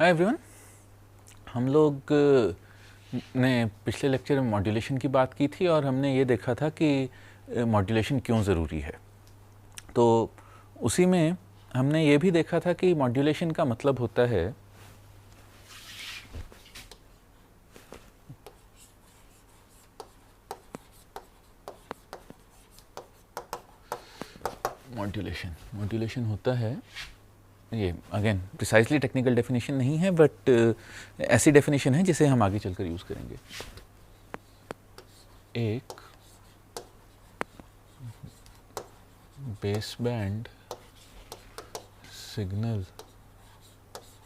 Hi everyone. हम लोग ने पिछले लेक्चर में मॉड्यूलेशन की बात की थी और हमने ये देखा था कि मॉड्यूलेशन क्यों ज़रूरी है। तो उसी में हमने ये भी देखा था कि मॉड्यूलेशन का मतलब होता है मॉड्यूलेशन होता है, ये अगेन प्रिसाइजली टेक्निकल डेफिनेशन नहीं है बट ऐसी डेफिनेशन है जिसे हम आगे चलकर यूज़ करेंगे। एक बेस बैंड सिग्नल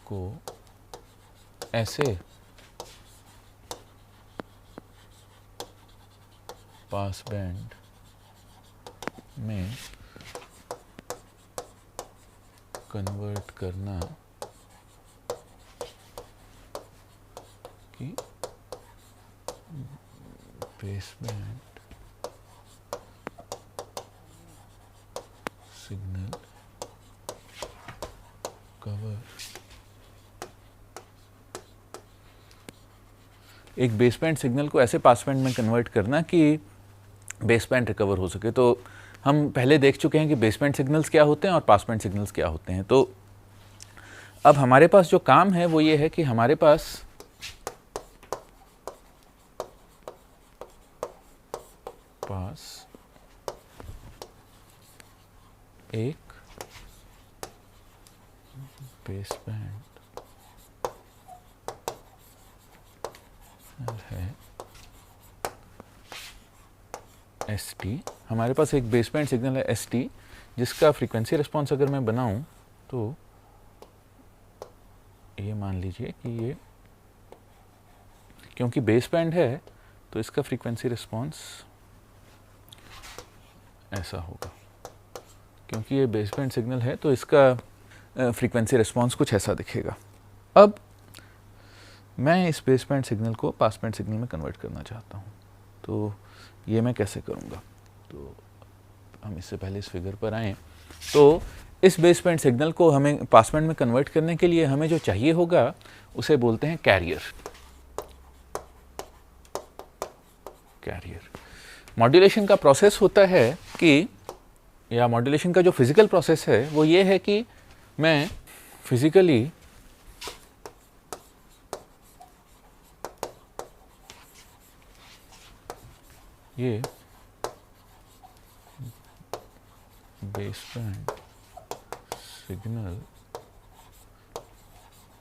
को ऐसे पास बैंड में कन्वर्ट करना कि बेस बैंड सिग्नल कवर एक बेस बैंड सिग्नल को ऐसे पास बैंड में कन्वर्ट करना कि बेस बैंड रिकवर हो सके। तो हम पहले देख चुके हैं कि बेस बैंड सिग्नल्स क्या होते हैं और पास बैंड सिग्नल्स क्या होते हैं। तो अब हमारे पास जो काम है वो ये है कि हमारे पास एक बेस बैंड है ST। हमारे पास एक बेस बैंड सिग्नल है ST जिसका फ्रीक्वेंसी रिस्पॉन्स अगर मैं बनाऊं तो ये मान लीजिए कि ये क्योंकि बेस बैंड है तो इसका फ्रीक्वेंसी रिस्पॉन्स ऐसा होगा। क्योंकि ये बेस बैंड सिग्नल है तो इसका फ्रीक्वेंसी रिस्पॉन्स कुछ ऐसा दिखेगा। अब मैं इस बेस बैंड सिग्नल को पास बैंड सिग्नल में कन्वर्ट करना चाहता हूँ, तो ये मैं कैसे करूँगा। तो हम इससे पहले इस फिगर पर आएँ। तो इस बेस बैंड सिग्नल को हमें पास बैंड में कन्वर्ट करने के लिए हमें जो चाहिए होगा उसे बोलते हैं कैरियर। मॉड्यूलेशन का प्रोसेस होता है कि, या मॉड्यूलेशन का जो फिजिकल प्रोसेस है वो ये है कि मैं फिजिकली ये बेस बैंड सिग्नल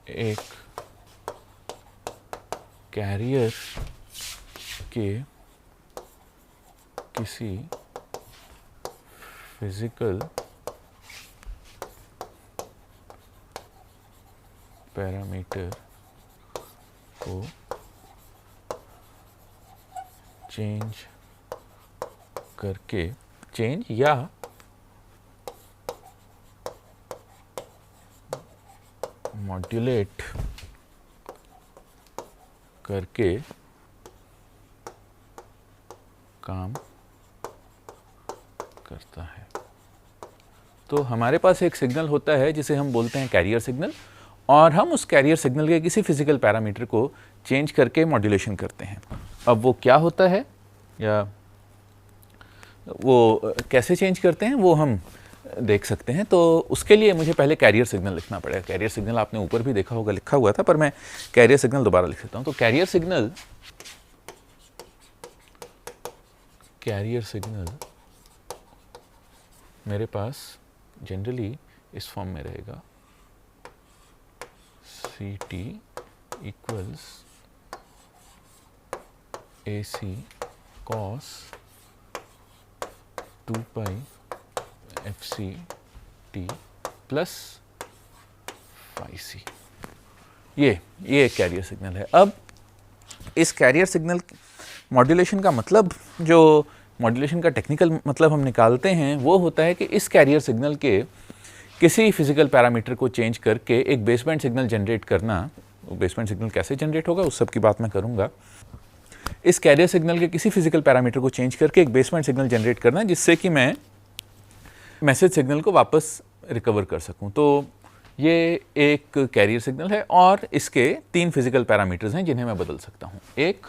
एक कैरियर के किसी फिजिकल पैरामीटर को चेंज करके या मॉड्यूलेट करके काम करता है। तो हमारे पास एक सिग्नल होता है जिसे हम बोलते हैं कैरियर सिग्नल, और हम उस कैरियर सिग्नल के किसी फिजिकल पैरामीटर को चेंज करके मॉड्यूलेशन करते हैं। अब वो क्या होता है या वो कैसे चेंज करते हैं वो हम देख सकते हैं। तो उसके लिए मुझे पहले कैरियर सिग्नल लिखना पड़ेगा। कैरियर सिग्नल आपने ऊपर भी देखा होगा, लिखा हुआ था, पर मैं कैरियर सिग्नल दोबारा लिख देता हूं। तो कैरियर सिग्नल मेरे पास जनरली इस फॉर्म में रहेगा, CT equals AC cos 2 pi FCT plus phi c। ये कैरियर सिग्नल है। अब इस कैरियर सिग्नल मॉड्यूलेशन का मतलब, जो मॉड्यूलेशन का टेक्निकल मतलब हम निकालते हैं, वो होता है कि इस कैरियर सिग्नल के किसी फिजिकल पैरामीटर को चेंज करके एक बेस बैंड सिग्नल जनरेट करना। बेस बैंड सिग्नल कैसे जनरेट होगा उस सब की बात मैं करूंगा। इस कैरियर सिग्नल के किसी फिजिकल पैरामीटर को चेंज करके एक बेस बैंड सिग्नल जनरेट करना जिससे कि मैं मैसेज सिग्नल को वापस रिकवर कर सकूं। तो ये एक कैरियर सिग्नल है और इसके 3 फिजिकल पैरामीटर्स हैं जिन्हें मैं बदल सकता हूं। एक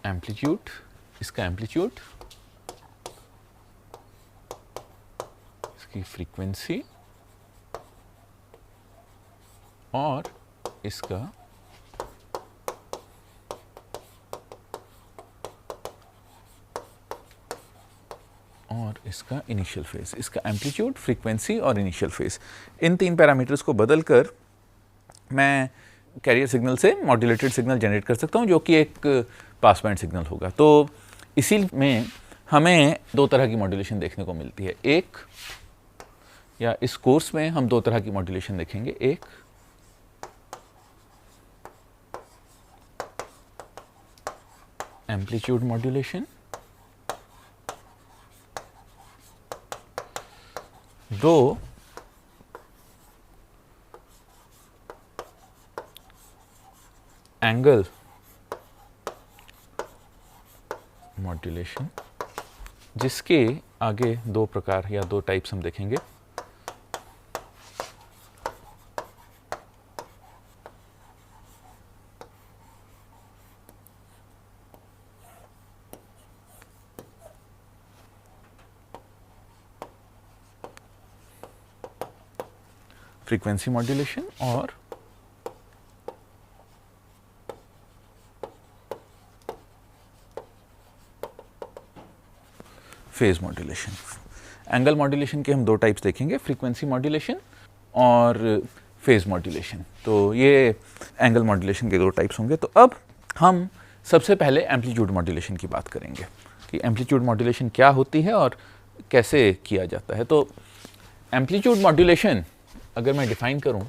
एम्पलीट्यूड, इसका एम्पलीट्यूड, इसकी फ्रीक्वेंसी और इसका इनिशियल फेज। इसका एम्पलीट्यूड, फ्रीक्वेंसी और इनिशियल फेज, इन 3 पैरामीटर्स को बदलकर मैं कैरियर सिग्नल से मॉड्यूलेटेड सिग्नल जनरेट कर सकता हूं जो कि एक पास बैंड सिग्नल होगा। तो इसी में हमें 2 तरह की मॉड्यूलेशन देखने को मिलती है। एक, या इस कोर्स में हम 2 तरह की मॉड्यूलेशन देखेंगे। एक एम्पलीट्यूड मॉड्यूलेशन, 2 एंगल मॉड्यूलेशन, जिसके आगे 2 प्रकार या 2 टाइप्स हम देखेंगे। फ्रीक्वेंसी मॉड्यूलेशन और फेज मॉड्यूलेशन। एंगल मॉड्यूलेशन के हम 2 टाइप्स देखेंगे, फ्रीक्वेंसी मॉड्यूलेशन और फेज मॉड्यूलेशन। तो ये एंगल मॉड्यूलेशन के 2 टाइप्स होंगे। तो अब हम सबसे पहले एम्पलीट्यूड मॉड्यूलेशन की बात करेंगे कि एम्पलीट्यूड मॉड्यूलेशन क्या होती है और कैसे किया जाता है। तो एम्पलीट्यूड मॉड्यूलेशन अगर मैं डिफाइन करूं,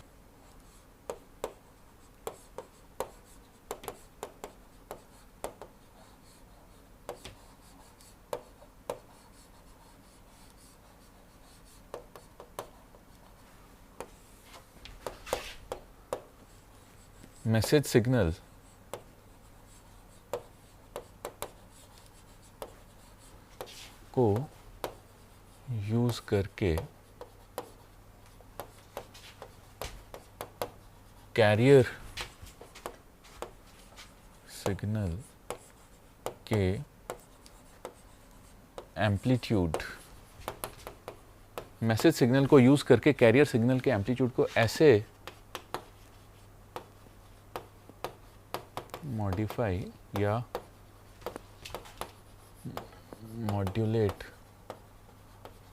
मैसेज सिग्नल को यूज करके कैरियर सिग्नल के एम्पलीट्यूड, मैसेज सिग्नल को यूज करके कैरियर सिग्नल के एम्पलीट्यूड को ऐसे मॉडिफाई या मॉड्यूलेट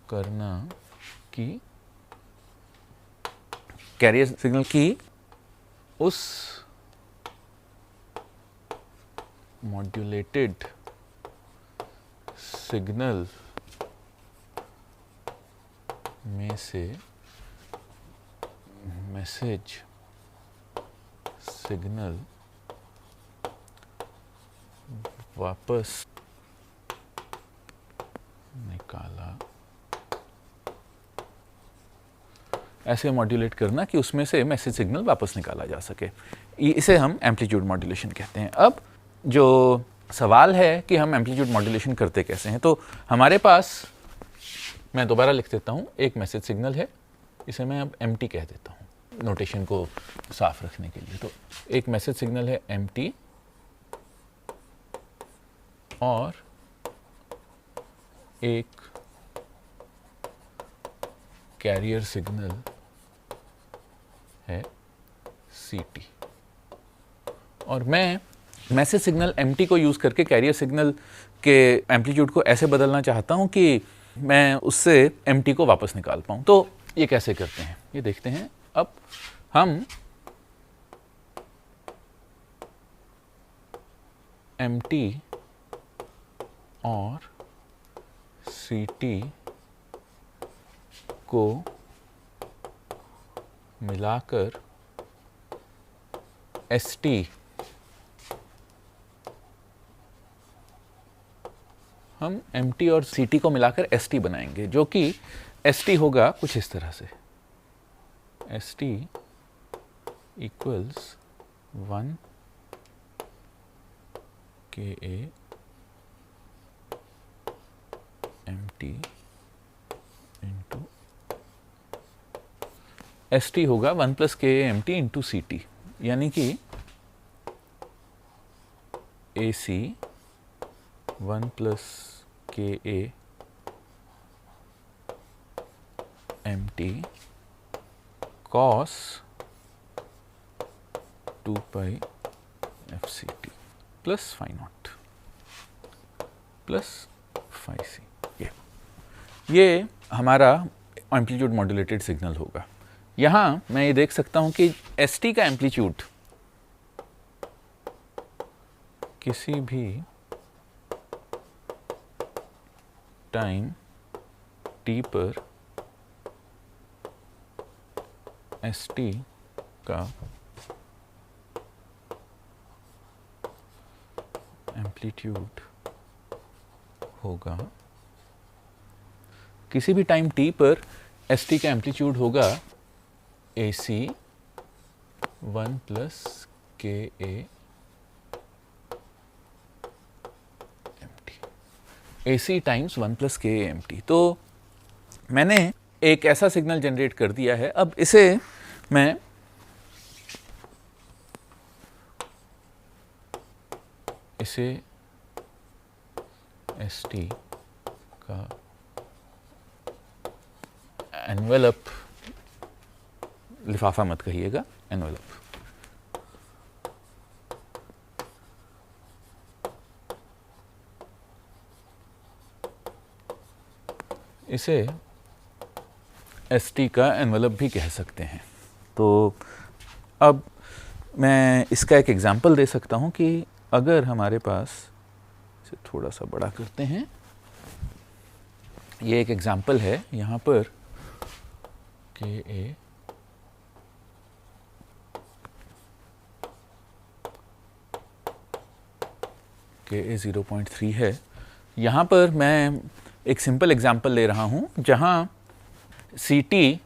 करना कि कैरियर सिग्नल की उस मॉड्यूलेटेड सिग्नल में से मैसेज सिग्नल वापस निकाला, ऐसे मॉड्यूलेट करना कि उसमें से मैसेज सिग्नल वापस निकाला जा सके। इसे हम एम्पलीट्यूड मॉड्यूलेशन कहते हैं। अब जो सवाल है कि हम एम्पलीट्यूड मॉड्यूलेशन करते कैसे हैं, तो हमारे पास, मैं दोबारा लिख देता हूं, एक मैसेज सिग्नल है, इसे मैं अब एमटी कह देता हूं नोटेशन को साफ रखने के लिए। तो एक मैसेज सिग्नल है एमटी और एक कैरियर सिग्नल है सीटी। और मैं मैसेज सिग्नल एमटी को यूज करके कैरियर सिग्नल के एम्पलीट्यूड को ऐसे बदलना चाहता हूं कि मैं उससे एमटी को वापस निकाल पाऊं। तो ये कैसे करते हैं ये देखते हैं। अब हम एमटी और सीटी को मिलाकर एसटी, हम एमटी और सीटी को मिलाकर एसटी बनाएंगे, जो कि एसटी होगा कुछ इस तरह से, ST equals 1 KA T into S T होगा 1 plus K A M T into C T, यानी कि A C 1 plus K A M T cos 2 pi F C T plus phi naught plus phi C. ये हमारा amplitude modulated signal होगा। यहाँ मैं ये देख सकता हूँ कि एस टी का एम्पलीट्यूड किसी भी टाइम टी पर एस टी का एम्पलीट्यूड होगा, किसी भी टाइम टी पर एस टी का एम्पलीट्यूड होगा A C 1 plus K A M T, A C times 1 plus K A M T. तो मैंने एक ऐसा सिग्नल जनरेट कर दिया है। अब इसे मैं एस टी का एनवेलप, लिफाफा मत कहिएगा, एनवेलप, इसे एस टी का एनवेलप भी कह सकते हैं। तो अब मैं इसका एक एग्जाम्पल दे सकता हूं कि अगर हमारे पास, इसे थोड़ा सा बड़ा करते हैं, ये एक एग्जाम्पल है, यहाँ पर के ए के ए 0.3 है। यहाँ पर मैं एक सिंपल एग्जाम्पल ले रहा हूँ जहाँ सी टी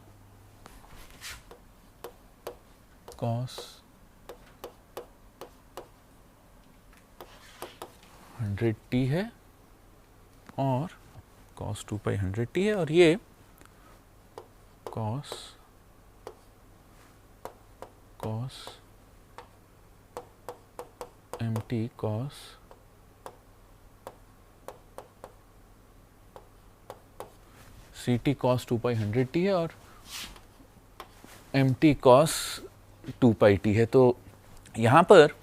कॉस 100t है और कॉस 2 पाई 100t है, और ये cos M T cos C T cos 2 pi 100t है और M T cos 2 pi T है। तो यहाँ पर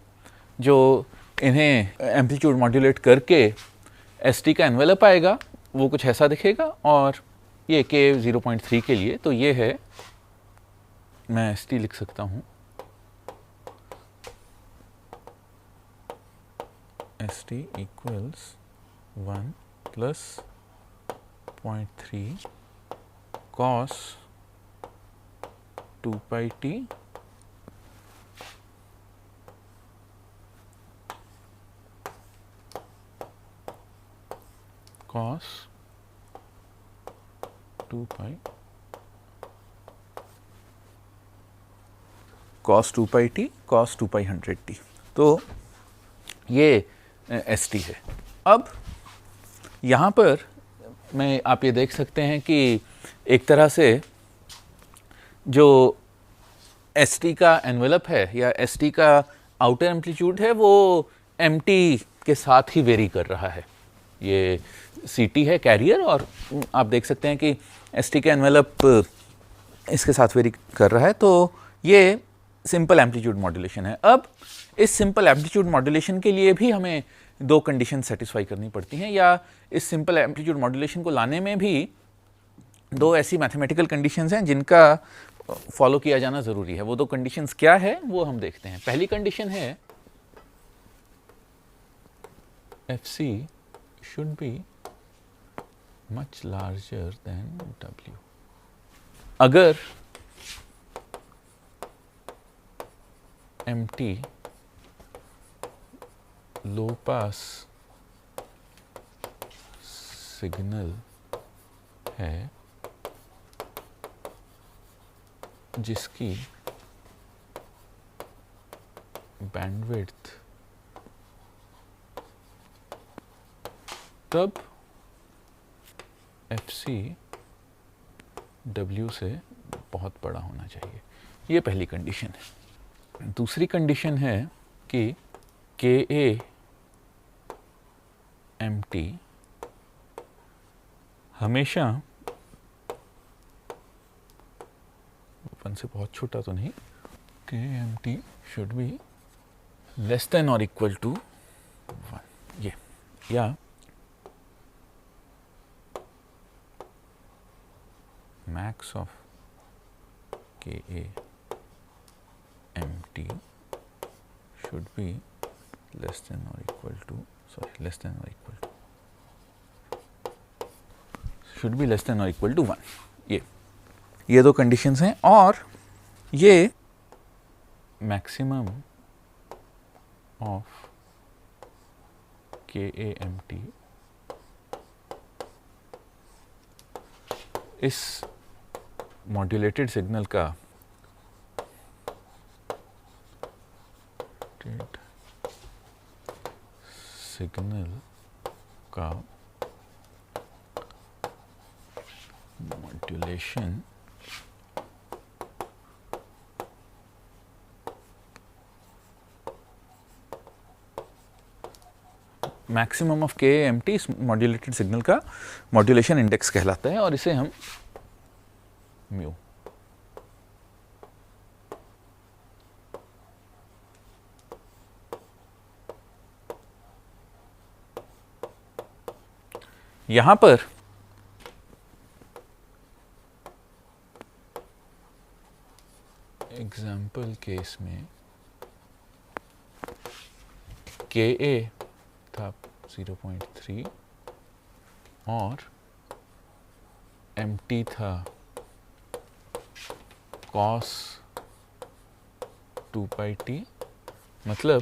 जो इन्हें एम्पलीट्यूड मॉड्यूलेट करके एस टी का एनवेलप आएगा वो कुछ ऐसा दिखेगा, और ये के 0.3 के लिए तो ये है, मैं एस टी लिख सकता हूँ S T equals 1 plus 0.3 cos 2 pi T cos 2 pi cos 2 pi T cos 2 pi 100t। तो ये एस टी है। अब यहाँ पर मैं, आप ये देख सकते हैं कि एक तरह से जो एस टी का एनवेलप है या एस टी का आउटर एम्पलीट्यूड है वो एम टी के साथ ही वेरी कर रहा है। ये सी टी है कैरियर, और आप देख सकते हैं कि एस टी का एनवेलप इसके साथ वेरी कर रहा है। तो ये सिंपल एम्पलीट्यूड मॉड्यूलेशन है। अब इस सिंपल एम्पलीट्यूड मॉड्यूलेशन के लिए भी हमें दो कंडीशन सेटिस्फाई करनी पड़ती हैं, या इस सिंपल एम्पलीट्यूड मॉड्यूलेशन को लाने में भी दो ऐसी मैथमेटिकल कंडीशंस हैं जिनका फॉलो किया जाना ज़रूरी है। वो दो कंडीशंस क्या है वो हम देखते हैं। पहली कंडीशन है F C should be much larger than W. अगर M T low pass signal है जिसकी बैंडविड्थ तब एफ सी डब्ल्यू से बहुत बड़ा होना चाहिए। ये पहली कंडीशन है। दूसरी कंडीशन है कि के ए एम टी हमेशा वन से बहुत छोटा तो नहीं, K M T should be less than और इक्वल टू 1, ये, या max of Ka mt should be less than or equal to, less than or equal to, should be less than or equal to 1। ये दो conditions हैं और ये maximum of KAMT इस modulated signal का modulation maximum of KAMT इस modulated signal का modulation index कहलाता है और इसे हम म्यू यहां पर एग्जाम्पल केस में KA था 0.3 और MT था cos 2 pi t, मतलब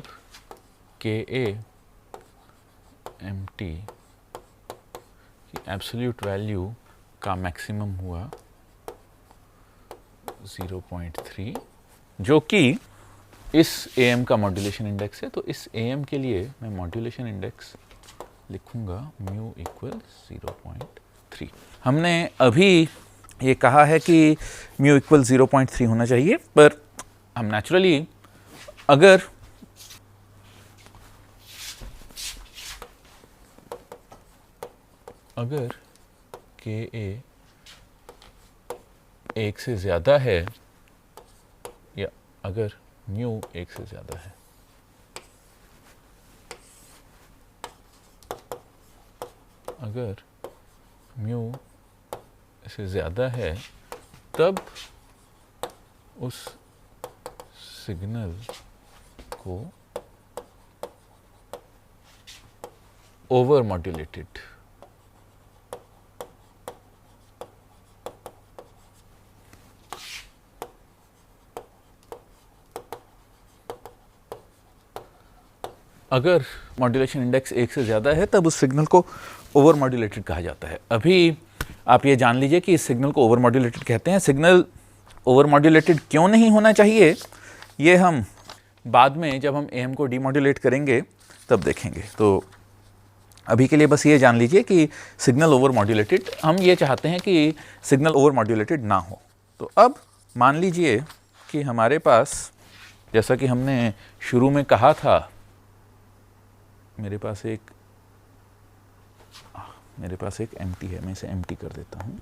KA MT की एब्सोल्यूट वैल्यू का मैक्सिमम हुआ 0.3, जो कि इस AM का मॉड्यूलेशन इंडेक्स है। तो इस AM के लिए मैं मॉड्यूलेशन इंडेक्स लिखूंगा म्यू इक्वल 0.3। हमने अभी ये कहा है कि म्यू इक्वल 0.3 होना चाहिए, पर हम नेचुरली अगर के ए 1 से ज़्यादा है या अगर म्यू 1 से ज़्यादा है, अगर म्यू से ज़्यादा है, तब उस सिग्नल को ओवर मॉड्यूलेटेड अगर मॉड्यूलेशन इंडेक्स 1 से ज़्यादा है तब उस सिग्नल को ओवर मॉड्यूलेटेड कहा जाता है। अभी आप ये जान लीजिए कि इस सिग्नल को ओवर मॉड्यूलेटेड कहते हैं। सिग्नल ओवर मॉड्यूलेटेड क्यों नहीं होना चाहिए, ये हम बाद में जब हम AM को डीमॉड्यूलेट करेंगे तब देखेंगे। तो अभी के लिए बस ये जान लीजिए कि सिग्नल ओवर मॉड्यूलेटेड, हम ये चाहते हैं कि सिग्नल ओवर मॉड्यूलेटेड ना हो। तो अब मान लीजिए कि हमारे पास, जैसा कि हमने शुरू में कहा था, मेरे पास एक एम्प्टी है, मैं इसे एम्प्टी कर देता हूं।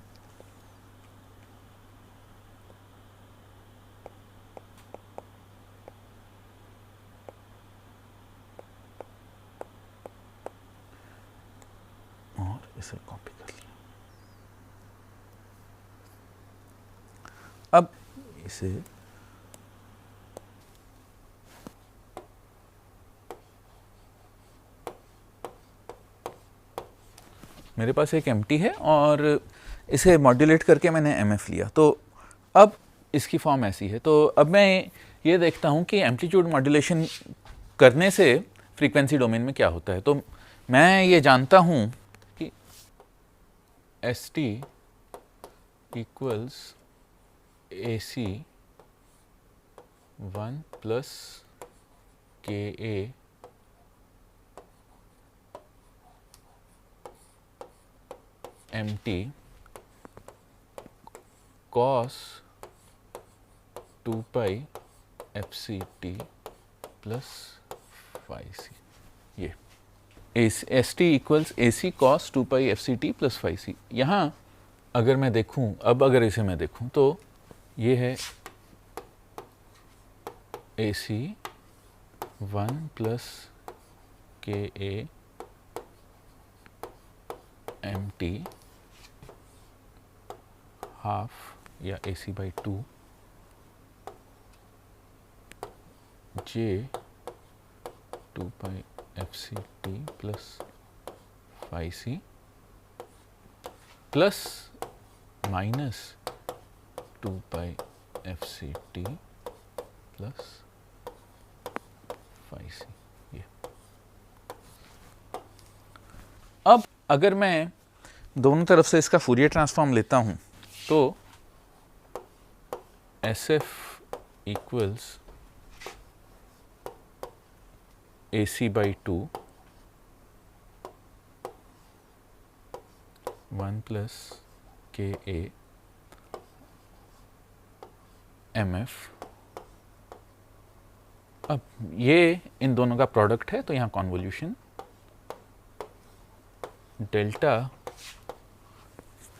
और इसे कॉपी कर लिया। अब इसे मेरे पास एक एम्प्टी है और इसे मॉड्यूलेट करके मैंने MF लिया। तो अब इसकी फॉर्म ऐसी है। तो अब मैं ये देखता हूँ कि एम्पलीट्यूड मॉड्यूलेशन करने से फ्रीक्वेंसी डोमेन में क्या होता है। तो मैं ये जानता हूँ कि ST equals AC 1 plus KA mt cos 2 pi fct plus phi c, ये S T equals A C cos 2 pi F C T plus phi C. यहाँ अगर मैं देखूँ, अब अगर इसे मैं देखूँ तो ये है ए C 1 plus K A M T half या A C by 2 J 2 pi F C T plus phi C plus minus 2 pi F C T plus phi C. ये अब अगर मैं दोनों तरफ से इसका फूरियर ट्रांसफॉर्म लेता हूं तो S F equals A C by 2 1 plus K A M F. अब ये इन दोनों का प्रोडक्ट है तो यहाँ convolution delta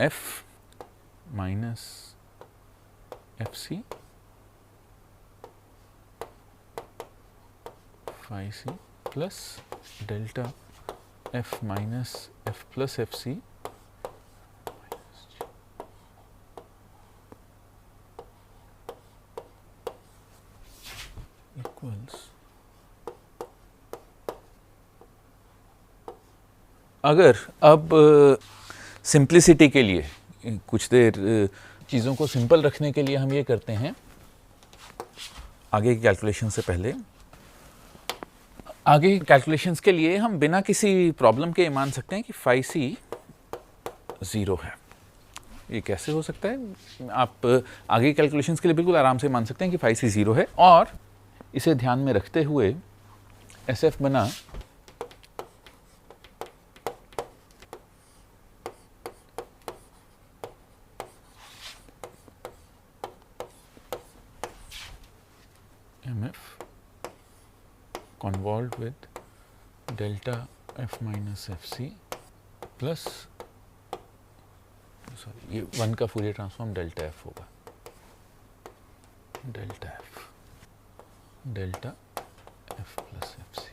F minus F C phi C plus delta F minus F plus F C equals. अगर अब सिंप्लिसिटी के लिए कुछ देर चीज़ों को सिंपल रखने के लिए हम ये करते हैं, आगे की कैलकुलेशन से पहले आगे कैलकुलेशंस के लिए हम बिना किसी प्रॉब्लम के मान सकते हैं कि फाई सी 0 है। ये कैसे हो सकता है? आप आगे कैलकुलेशंस के लिए बिल्कुल आराम से मान सकते हैं कि फाई सी 0 है और इसे ध्यान में रखते हुए एस एफ बना M F convolved with delta f minus f c plus sorry ये 1 का फूरियर ट्रांसफॉर्म डेल्टा f होगा, delta f plus F C.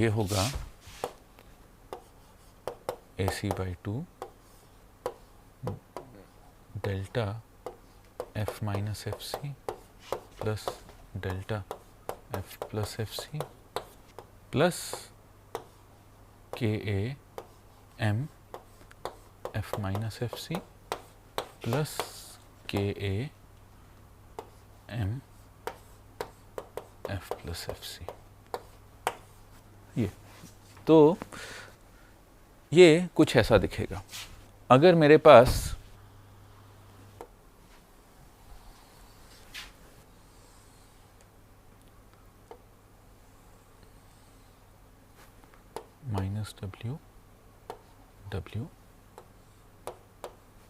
ये होगा A C by 2 delta f minus F C plus delta F plus F C plus K A M F minus F C plus K A M F plus F C. ये तो ये कुछ ऐसा दिखेगा। अगर मेरे पास minus W W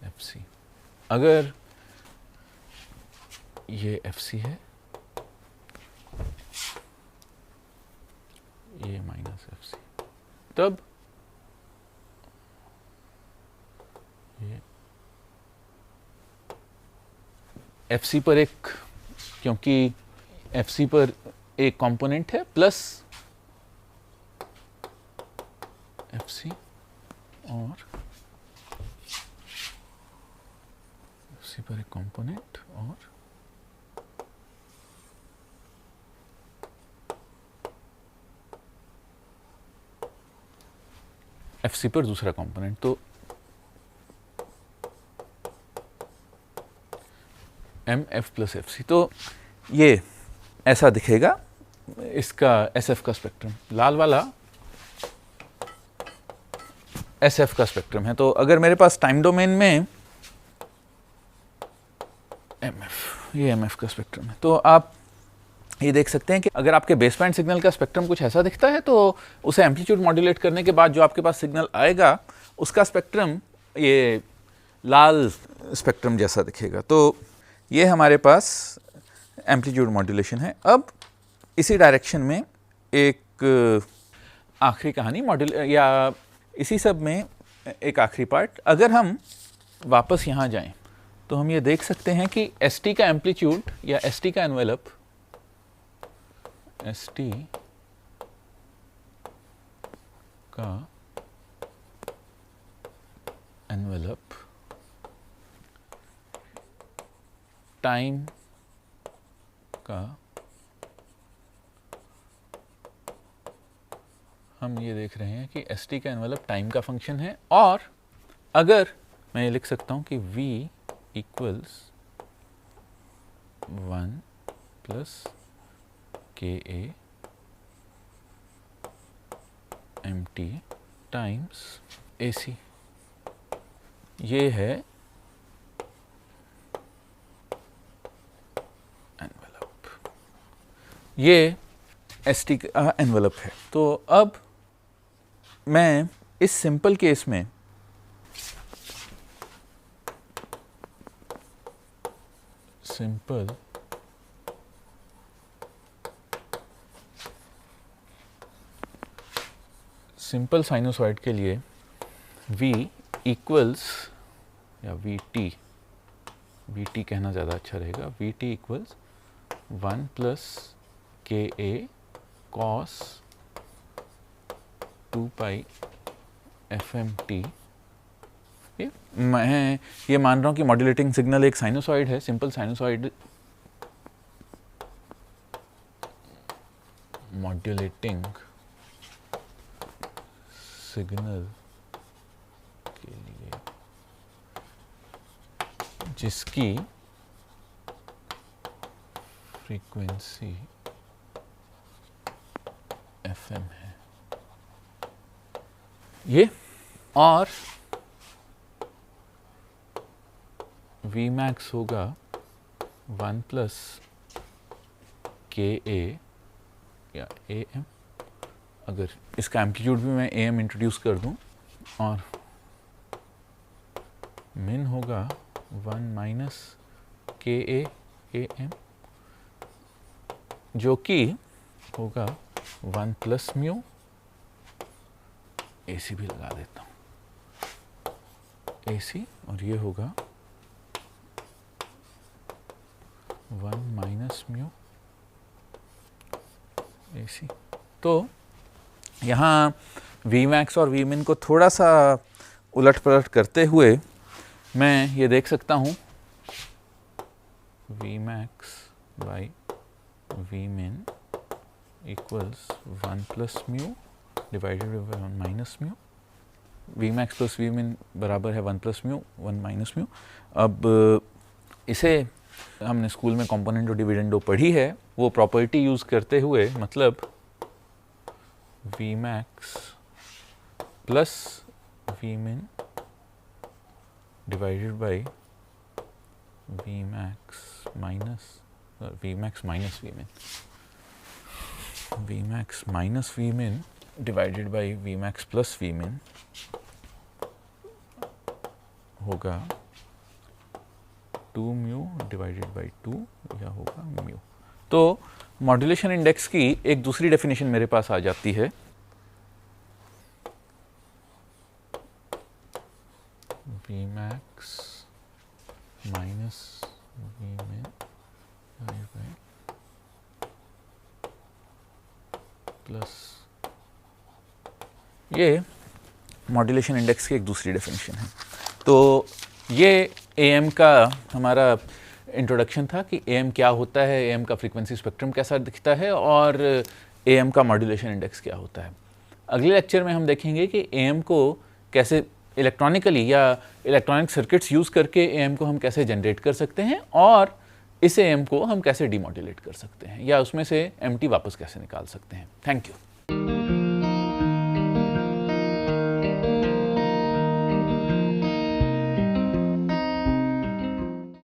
F C, अगर ये एफ सी है, ये माइनस एफ सी, तब ये एफ सी पर एक, क्योंकि एफ सी पर एक कंपोनेंट है प्लस एफ सी और एफ सी पर एक कंपोनेंट और एफ सी पर दूसरा कंपोनेंट, तो M F plus F C. तो ये ऐसा दिखेगा इसका एस एफ का स्पेक्ट्रम। लाल वाला एस एफ का स्पेक्ट्रम है। तो अगर मेरे पास टाइम डोमेन में एम एफ, ये एम एफ का स्पेक्ट्रम है, तो आप ये देख सकते हैं कि अगर आपके बेस बैंड सिग्नल का स्पेक्ट्रम कुछ ऐसा दिखता है तो उसे एम्पलीट्यूड मॉड्यूलेट करने के बाद जो आपके पास सिग्नल आएगा उसका स्पेक्ट्रम ये लाल स्पेक्ट्रम जैसा दिखेगा। तो ये हमारे पास एम्पलीट्यूड मॉड्यूलेशन है। अब इसी डायरेक्शन में एक आखिरी कहानी या इसी सब में एक आखिरी पार्ट, अगर हम वापस यहाँ जाएं तो हम ये देख सकते हैं कि ST का एम्पलीट्यूड या ST का एनवेलप, ST का एनवेलप टाइम का, हम ये देख रहे हैं कि ST का एनवेलप टाइम का फंक्शन है। और अगर मैं ये लिख सकता हूं कि V equals 1 plus KA MT times AC, ये है एनवेलप, ये ST का एनवेलप है। तो अब मैं इस सिंपल केस में सिंपल साइनोसॉइड के लिए V इक्वल्स या VT कहना ज़्यादा अच्छा रहेगा, VT equals 1 plus KA cos 2 पाई FMT। मैं ये मान रहा हूँ कि मॉड्यूलेटिंग सिग्नल एक साइनोसॉइड है, सिंपल साइनोसॉइड मॉड्यूलेटिंग सिग्नल के लिए जिसकी फ्रीक्वेंसी FM है ये, और Vmax होगा 1 प्लस KA या AM, अगर इसका एम्पलीट्यूड भी मैं AM इंट्रोड्यूस कर दूं, और min होगा 1 माइनस KA AM जो कि होगा 1 प्लस म्यू, AC भी लगा देता हूँ AC, और ये होगा 1 माइनस म्यू AC। तो यहाँ Vmax और Vmin को थोड़ा सा उलट पलट करते हुए मैं ये देख सकता हूँ Vmax by Vmin equals 1 plus mu divided by 1 minus mu. Vmax plus Vmin बराबर है 1 प्लस म्यू 1 माइनस म्यू। अब इसे हमने स्कूल में कॉम्पोनेंटो डिविडेंडो पढ़ी है, वो प्रॉपर्टी यूज़ करते हुए, मतलब Vmax plus Vmin divided by Vmax minus Vmin, Vmax minus Vmin divided by Vmax plus Vmin होगा 2 म्यू डिवाइडेड बाई 2 या होगा म्यू। तो मॉड्यूलेशन इंडेक्स की एक दूसरी डेफिनेशन मेरे पास आ जाती है, Vmax माइनस Vmin प्लस, ये मॉड्यूलेशन इंडेक्स की एक दूसरी डेफिनेशन है। तो ये AM का हमारा इंट्रोडक्शन था कि AM क्या होता है, AM का फ्रीक्वेंसी स्पेक्ट्रम कैसा दिखता है, और AM का मॉड्यूलेशन इंडेक्स क्या होता है। अगले लेक्चर में हम देखेंगे कि AM को कैसे इलेक्ट्रॉनिकली या इलेक्ट्रॉनिक सर्किट्स यूज़ करके AM को हम कैसे जनरेट कर सकते हैं, और इस AM को हम कैसे डीमॉड्यूलेट कर सकते हैं, या उसमें से MT वापस कैसे निकाल सकते हैं। Thank you.